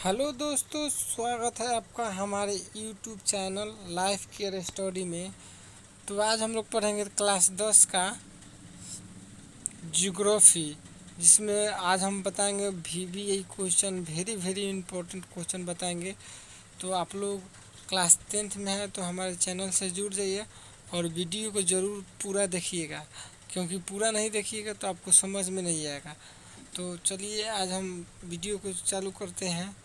Hello दोस्तों, स्वागत है आपका हमारे YouTube channel life care story में। तो आज हम लोग पढ़ेंगे क्लास 10 का ज्योग्राफी, जिसमें आज हम बताएंगे VBA question, very very important question बताएंगे। तो आप लोग क्लास 10th में हैं तो हमारे चैनल से जुड़ जाइए और वीडियो को ज़रूर पूरा देखिएगा, क्योंकि पूरा नहीं देखिएगा तो आपको समझ में नहीं आएगा। तो चलिए आज हम वीडियो को चालू करते हैं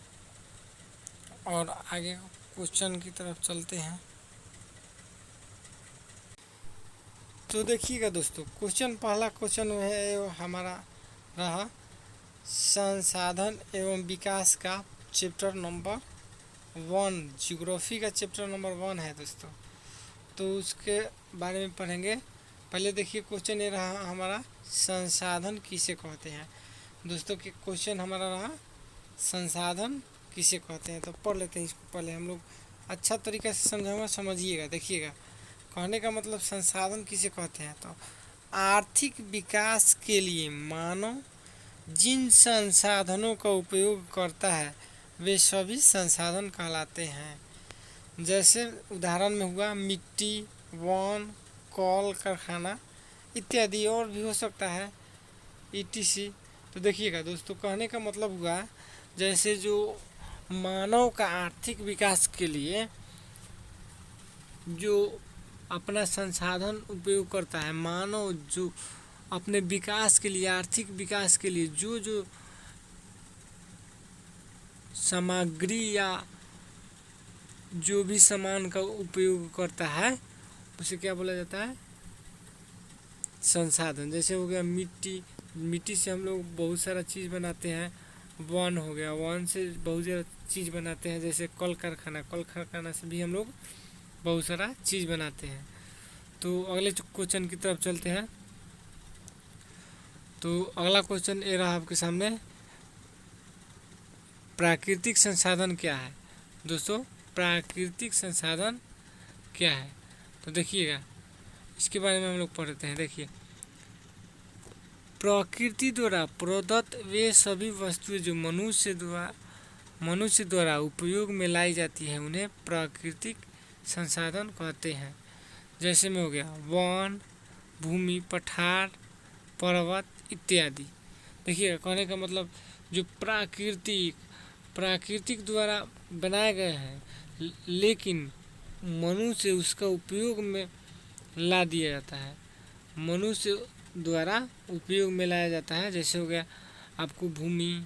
और आगे क्वेश्चन की तरफ चलते हैं। तो देखिएगा दोस्तों, पहला क्वेश्चन है हमारा रहा संसाधन एवं विकास का चैप्टर नंबर 1, ज्योग्राफी का चैप्टर नंबर 1 है दोस्तों। तो उसके बारे में पढ़ेंगे। पहले देखिए क्वेश्चन ये रहा हमारा, संसाधन किसे कहते हैं। दोस्तों के क्वेश्चन हमारा रहा संसाधन किसे कहते हैं। तो पढ़ लेते हैं इसको, पहले हम लोग अच्छा तरीके से समझाऊंगा, समझिएगा। देखिएगा, कहने का मतलब संसाधन किसे कहते हैं। तो आर्थिक विकास के लिए मानव जिन संसाधनों का उपयोग करता है वे सभी संसाधन कहलाते हैं। जैसे उदाहरण में हुआ मिट्टी, वन, कल कारखाना इत्यादि, और भी हो सकता है ETC। तो देखिएगा दोस्तों, कहने का मतलब हुआ जैसे जो मानव का आर्थिक विकास के लिए जो अपना संसाधन उपयोग करता है, मानव जो अपने विकास के लिए, आर्थिक विकास के लिए जो जो सामग्री या जो भी सामान का उपयोग करता है उसे क्या बोला जाता है, संसाधन। जैसे हो गया मिट्टी, मिट्टी से हम लोग बहुत सारा चीज़ बनाते हैं। वन हो गया, वन से बहुत सारा चीज़ बनाते हैं। जैसे कल कारखाना से भी हम लोग बहुत सारा चीज़ बनाते हैं। तो अगले क्वेश्चन की तरफ चलते हैं। तो अगला क्वेश्चन ये रहा आपके सामने, प्राकृतिक संसाधन क्या है। दोस्तों, प्राकृतिक संसाधन क्या है, तो देखिएगा इसके बारे में हम लोग पढ़ते हैं। देखिए, प्रकृति द्वारा प्रदत्त वे सभी वस्तुएं जो मनुष्य द्वारा उपयोग में लाई जाती है उन्हें प्राकृतिक संसाधन कहते हैं। जैसे में हो गया वन, भूमि, पठार, पर्वत इत्यादि। देखिए, कहने का मतलब जो प्राकृतिक द्वारा बनाए गए हैं, लेकिन मनुष्य उसका उपयोग में ला दिया जाता है, मनुष्य द्वारा उपयोग में लाया जाता है। जैसे हो गया आपको भूमि,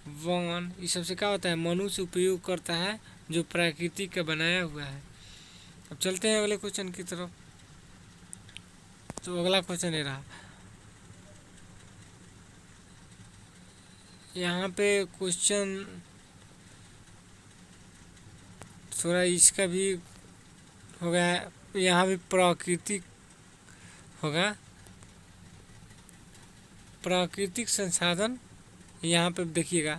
वन, ये सबसे क्या होता है, मनुष्य उपयोग करता है जो प्राकृतिक का बनाया हुआ है। अब चलते हैं अगले क्वेश्चन की तरफ। तो अगला क्वेश्चन ये रहा, यहाँ पे क्वेश्चन थोड़ा इसका भी हो गया, यहाँ भी प्राकृतिक होगा। प्राकृतिक संसाधन, यहाँ पे देखिएगा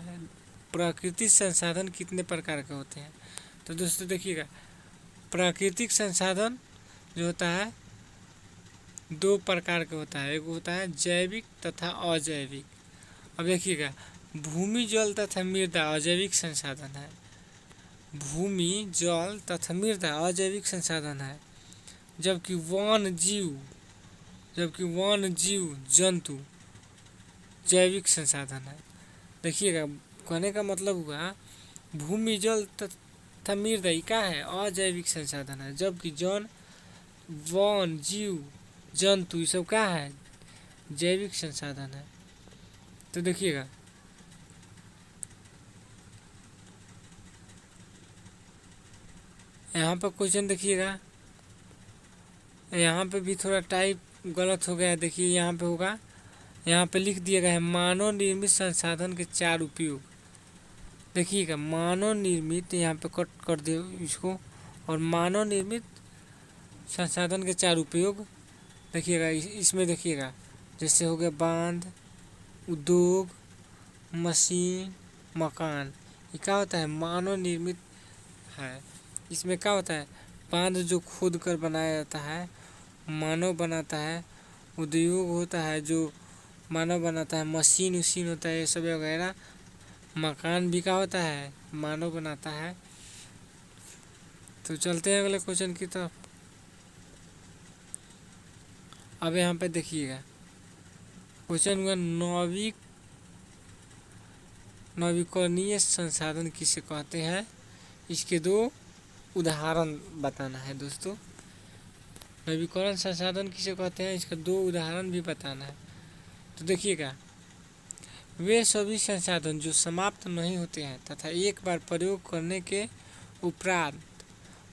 प्राकृतिक संसाधन कितने प्रकार के होते हैं। तो दोस्तों देखिएगा, प्राकृतिक संसाधन जो होता है 2 प्रकार के होता है। एक होता है जैविक तथा अजैविक। अब देखिएगा, भूमि, जल तथा मृदा अजैविक संसाधन है। भूमि, जल तथा मृदा अजैविक संसाधन है, जबकि वन जीव जंतु जैविक संसाधन है। देखिएगा, कहने का मतलब हुआ भूमि, जल तथा मृदा क्या है, अजैविक संसाधन है, जबकि वन, जीव जंतु ये सब क्या है, जैविक संसाधन है। तो देखिएगा, यहाँ पर क्वेश्चन देखिएगा, यहाँ पे भी थोड़ा टाइप गलत हो गया है। देखिए यहाँ पे होगा, यहाँ पे लिख दिया गया है मानव निर्मित संसाधन के 4 उपयोग। देखिएगा, मानव निर्मित, यहाँ पे कट कर दे इसको, और मानव निर्मित संसाधन के 4 उपयोग। देखिएगा इसमें देखिएगा, जैसे हो गया बांध, उद्योग, मशीन, मकान, ये क्या होता है, मानव निर्मित है। इसमें क्या होता है, बांध जो खोद कर बनाया जाता है, मानव बनाता है। उद्योग होता है जो मानव बनाता है। मशीन होता है, ये सब वगैरह मकान भी क्या होता है, मानव बनाता है। तो चलते हैं अगले क्वेश्चन की तरफ। अब यहाँ पे देखिएगा क्वेश्चन हुआ नवीकरणीय संसाधन किसे कहते हैं, इसके दो उदाहरण बताना है दोस्तों। नवीकरण संसाधन किसे कहते हैं, इसका दो उदाहरण भी बताना है। तो देखिएगा, वे सभी संसाधन जो समाप्त नहीं होते हैं तथा एक बार प्रयोग करने के उपरांत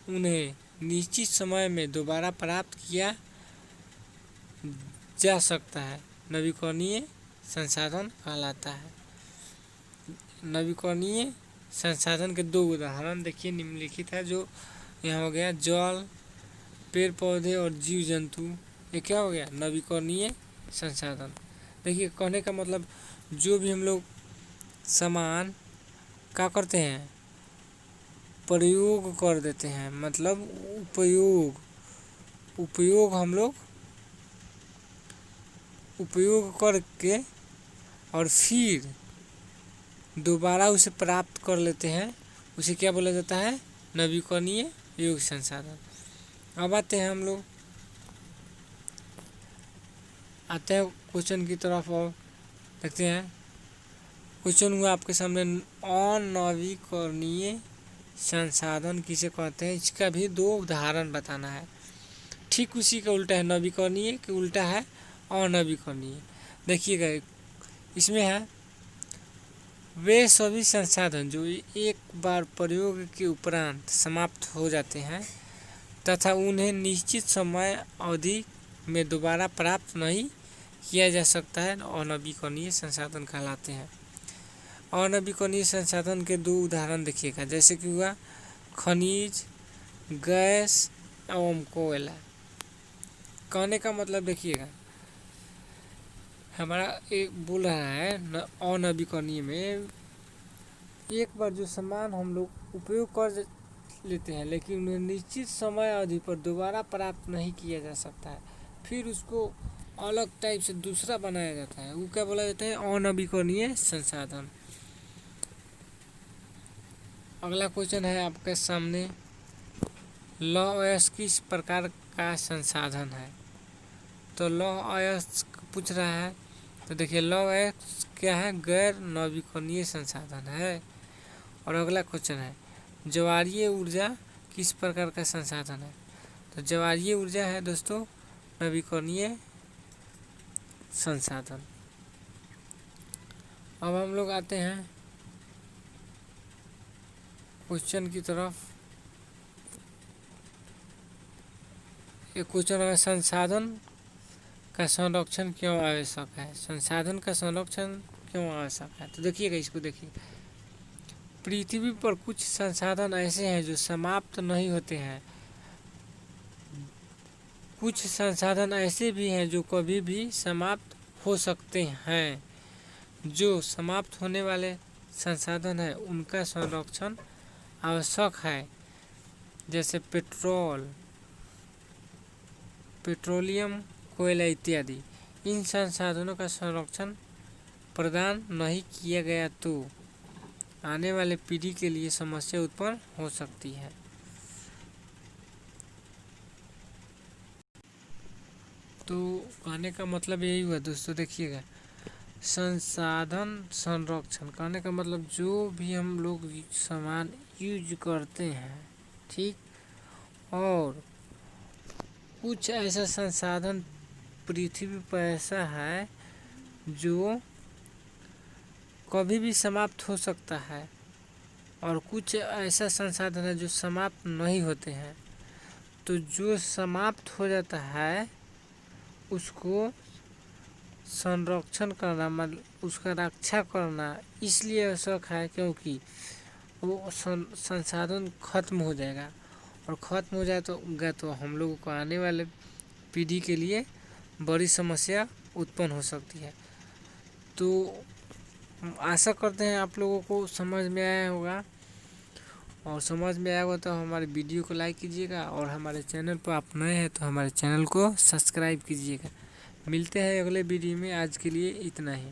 उन्हें निश्चित समय में दोबारा प्राप्त किया जा सकता है, नवीकरणीय संसाधन कहलाता है। नवीकरणीय संसाधन के दो उदाहरण देखिए निम्नलिखित है। जो यहाँ हो गया जल, पेड़ पौधे और जीव जंतु, ये क्या हो गया, नवीकरणीय संसाधन। देखिए कहने का मतलब जो भी हम लोग सामान क्या करते हैं, प्रयोग कर देते हैं, मतलब उपयोग हम लोग उपयोग करके और फिर दोबारा उसे प्राप्त कर लेते हैं, उसे क्या बोला जाता है, नवीकरणीय योग संसाधन। अब आते हैं क्वेश्चन की तरफ और देखते हैं। क्वेश्चन हुआ आपके सामने, अनवीकरणीय संसाधन किसे कहते हैं, इसका भी दो उदाहरण बताना है। ठीक उसी का उल्टा है, नवीकरणीय के उल्टा है अनवीकरणीय। देखिएगा इसमें है, वे सभी संसाधन जो एक बार प्रयोग के उपरांत समाप्त हो जाते हैं तथा उन्हें निश्चित समय अवधि में दोबारा प्राप्त नहीं किया जा सकता है, अनवीकरणीय संसाधन कहलाते हैं। अनवीकरणीय संसाधन के दो उदाहरण देखिएगा, जैसे कि हुआ खनिज, गैस एवं कोयला। कहने का मतलब देखिएगा, हमारा एक बोल रहा है अनवीकरणीय में एक बार जो सामान हम लोग उपयोग कर लेते हैं लेकिन उन्हें निश्चित समय अवधि पर दोबारा प्राप्त नहीं किया जा सकता है, फिर उसको अलग टाइप से दूसरा बनाया जाता है, वो क्या बोला जाता है, अनवीकरणीय संसाधन। अगला क्वेश्चन है आपके सामने, लौह अयस्क किस प्रकार का संसाधन है। तो लौह अयस्क पूछ रहा है, तो देखिए लौह अयस्क क्या है, गैर नवीकरणीय संसाधन है। और अगला क्वेश्चन है, ज्वारीय ऊर्जा किस प्रकार का संसाधन है। तो ज्वारीय ऊर्जा है दोस्तों नवीकरणीय संसाधन। अब हम लोग आते हैं क्वेश्चन की तरफ। एक क्वेश्चन है, संसाधन का संरक्षण क्यों आवश्यक है। संसाधन का संरक्षण क्यों आवश्यक है, तो देखिएगा इसको देखिए। पृथ्वी पर कुछ संसाधन ऐसे हैं जो समाप्त नहीं होते हैं, कुछ संसाधन ऐसे भी हैं जो कभी भी समाप्त हो सकते हैं। जो समाप्त होने वाले संसाधन है उनका संरक्षण आवश्यक है, जैसे पेट्रोलियम, कोयला इत्यादि। इन संसाधनों का संरक्षण प्रदान नहीं किया गया तो आने वाले पीढ़ी के लिए समस्या उत्पन्न हो सकती है। तो कहने का मतलब यही हुआ दोस्तों, देखिएगा संसाधन संरक्षण कहने का मतलब जो भी हम लोग सामान यूज करते हैं, ठीक, और कुछ ऐसा संसाधन पृथ्वी पर ऐसा है जो कभी भी समाप्त हो सकता है और कुछ ऐसा संसाधन है जो समाप्त नहीं होते हैं। तो जो समाप्त हो जाता है उसको संरक्षण करना, मतलब उसका रक्षा करना इसलिए आवश्यक है क्योंकि वो संसाधन खत्म हो जाएगा, और ख़त्म हो जाए तो हम लोगों को आने वाले पीढ़ी के लिए बड़ी समस्या उत्पन्न हो सकती है। तो आशा करते हैं आप लोगों को समझ में आया होगा, और समझ में आया होगा तो हमारे वीडियो को लाइक कीजिएगा, और हमारे चैनल पर आप नए हैं तो हमारे चैनल को सब्सक्राइब कीजिएगा। मिलते हैं अगले वीडियो में, आज के लिए इतना ही।